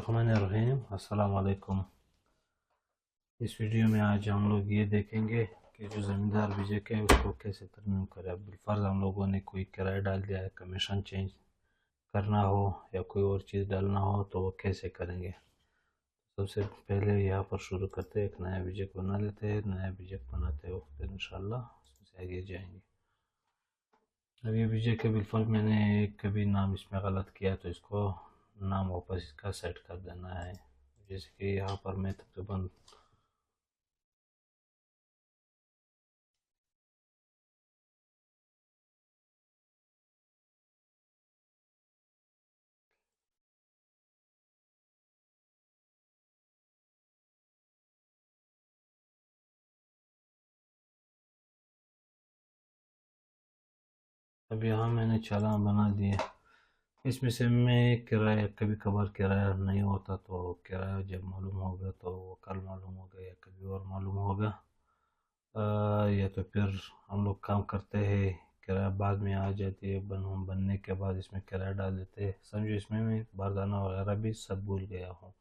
बिस्मिल्लाहिर्रहमानिर्रहीम। अस्सलाम वालेकुम। इस वीडियो में आज हम लोग ये देखेंगे कि जो ज़मींदार बीजेक है उसको कैसे तरमीम करें। अब बिलफर्ज हम लोगों ने कोई किराया डाल दिया है, कमीशन चेंज करना हो या कोई और चीज़ डालना हो तो वो कैसे करेंगे। सबसे पहले यहाँ पर शुरू करते हैं, एक नया बीजेक बना लेते हैं। नया बीजेक बनाते वक्त इंशाल्लाह उसमें से आगे जाएंगे। अब ये बीजेक के बिलफर्ज मैंने कभी नाम इसमें गलत किया तो इसको नाम वापस इसका सेट कर देना है। जैसे कि यहाँ पर मैं तकरीबन अब यहाँ मैंने चालान बना दिया। इसमें से मैं किराया कभी कभार किराया नहीं होता तो किराया जब मालूम होगा तो वो कल मालूम होगा या कभी और मालूम होगा। या तो फिर हम लोग काम करते हैं, किराया बाद में आ जाती है, बनने के बाद इसमें किराया डाल देते हैं। समझो इसमें मैं बारदाना वगैरह भी सब भूल गया हूँ।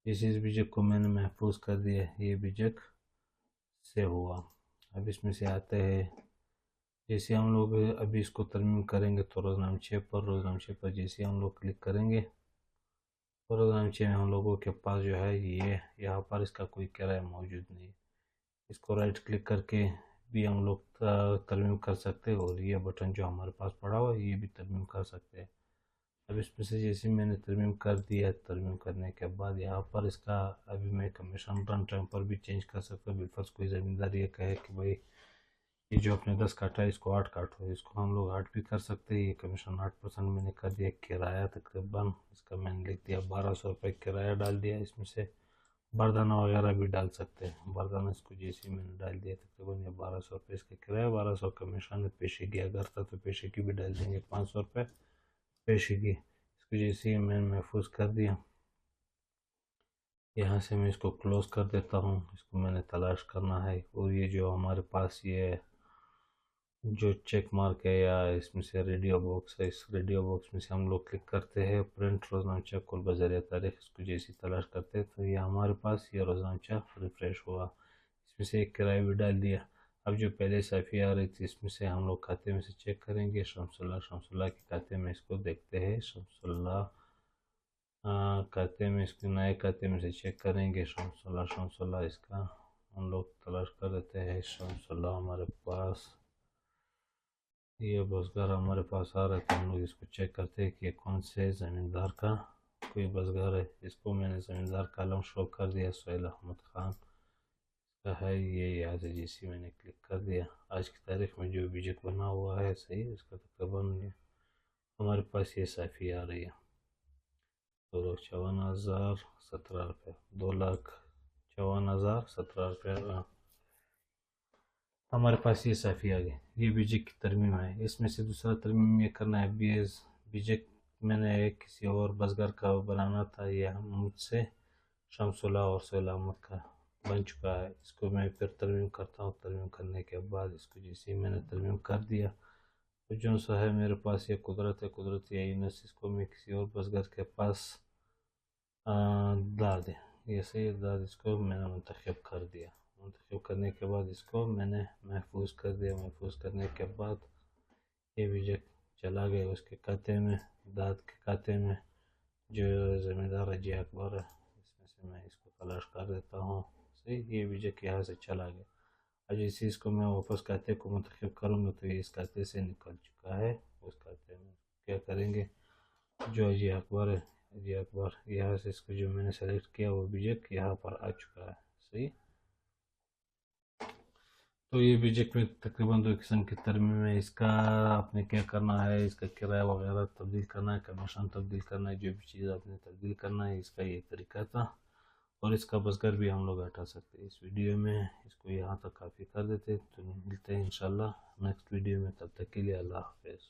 इस बीजक को मैंने महफूज कर दिया, ये बीजक से हुआ। अब इसमें से आते हैं, जैसे हम लोग अभी इसको तरमीम करेंगे तो रोज़नामचे पर जैसे हम लोग क्लिक करेंगे तो रोज़नामचे में हम लोगों के पास जो है ये यहाँ पर इसका कोई किराया मौजूद नहीं है। इसको राइट क्लिक करके भी हम लोग तरमीम कर सकते हैं और ये बटन जो हमारे पास पड़ा हुआ है ये भी तरमीम कर सकते हैं। अब इसमें से जैसे मैंने तरमीम कर दिया, तरमीम करने के बाद यहाँ पर इसका अभी मैं कमीशन रन टाइम पर भी चेंज कर सकता हूँ। बिलफर्ज कोई ज़मींदार ये कहे कि भाई ये जो अपने 10 काटा है इसको 8 काटो, इसको हम लोग 8 भी कर सकते हैं। ये कमीशन 8% मैंने कर दिया। किराया तकरीबन इसका मैंने लिख दिया 1200 रुपये किराया डाल दिया। इसमें से बारदाना वगैरह भी डाल सकते हैं। बारदाना इसको जैसे मैंने डाल दिया, तकरीबन ये 1200 रुपये इसका किराया, 1200 कमीशन है। पेशगी अगर था तो पेशगी भी डाल देंगे 500 रुपये पेशगी। इसको जैसे ही मैंने महफूज कर दिया, यहाँ से मैं इसको क्लोज़ कर देता हूँ। इसको मैंने तलाश करना है और ये जो हमारे पास ये जो चेक मार्क है या इसमें से रेडियो बॉक्स है, इस रेडियो बॉक्स में से हम लोग क्लिक करते हैं प्रिंट रोज़नामचा कुल बज़रिया तारीख। इसको जैसी तलाश करते हैं तो ये हमारे पास ये रोज़नामचा रिफ़्रेश हुआ। इसमें से एक किराया भी डाल दिया। अब जो पहले साफ़ी आ रही थी इसमें से हम लोग खाते में से चेक करेंगे। शमसुल्लाह के खाते में इसको देखते हैं। शमसुल्लाह खाते में इसके नए खाते में से चेक करेंगे। शमसुल्लाह इसका हम लोग तलाश कर देते हैं। शमसुल्लाह हमारे पास, ये बसगार हमारे पास आ रहा है तो हम लोग इसको चेक करते हैं कि कौन से ज़मींदार का कोई बसगार है। इसको मैंने ज़मींदार का आलम शो कर दिया, सोहेल अहमद ख़ान का है ये। यहाँ से जैसे मैंने क्लिक कर दिया, आज की तारीख में जो बीजेक बना हुआ है सही, इसका तकरीबन हमारे पास ये साफ़ी आ रही है 2,54,017 रुपये, 2,54,017 रुपये हमारे पास ये साफ़ी आ गई। ये बीजेक की तरमीम है। इसमें से दूसरा तरमीम ये करना है, बीजेक मैंने किसी और बसगर का बनाना था, ये मुझसे शमसुल्लाह और सोहेल अहमद का बन चुका है। इसको मैं फिर तरमीम करता हूँ। तरमीम करने के बाद इसको जैसे ही मैंने तरमीम कर दिया तो जो सा है मेरे पास ये कुदरत है, कुदरत या इनस, इसको मैं किसी और बसगर के पास दाद है, ये सही दाद, इसको मैंने मुंतखब कर दिया। मुंतखब करने के बाद इसको मैंने महफूज कर दिया। महफूज करने के बाद ये बीजेक चला गया उसके खाते में, दाद के खाते में। जो ज़मींदार है जी अकबर है, इसमें से मैं इसको तलाश कर देता हूँ। सही, ये बीजेक यहाँ से चला गया। अब जैसे इसको मैं वापस खाते को मुंतखब करूँगा तो ये इस खाते से निकल चुका है। उस खाते में क्या करेंगे, जो अजी अकबर है, अजी अकबर यहाँ से इसको जो मैंने सेलेक्ट किया वो बीजेक यहाँ पर आ चुका है। सही, तो ये बीजेक में तकरीबन 2 किस्म की तरमीम है। इसका आपने क्या करना है, इसका किराया वगैरह तब्दील करना है, कमीशन तब्दील करना है, जो भी चीज़ आपने तब्दील करना है, इसका ये तरीका था। और इसका बसकर भी हम लोग हटा सकते हैं। इस वीडियो में इसको यहाँ तक काफ़ी कर देते, तो मिलते हैं इंशाल्लाह नेक्स्ट वीडियो में। तब तक के लिए अल्लाह हाफ़िज़।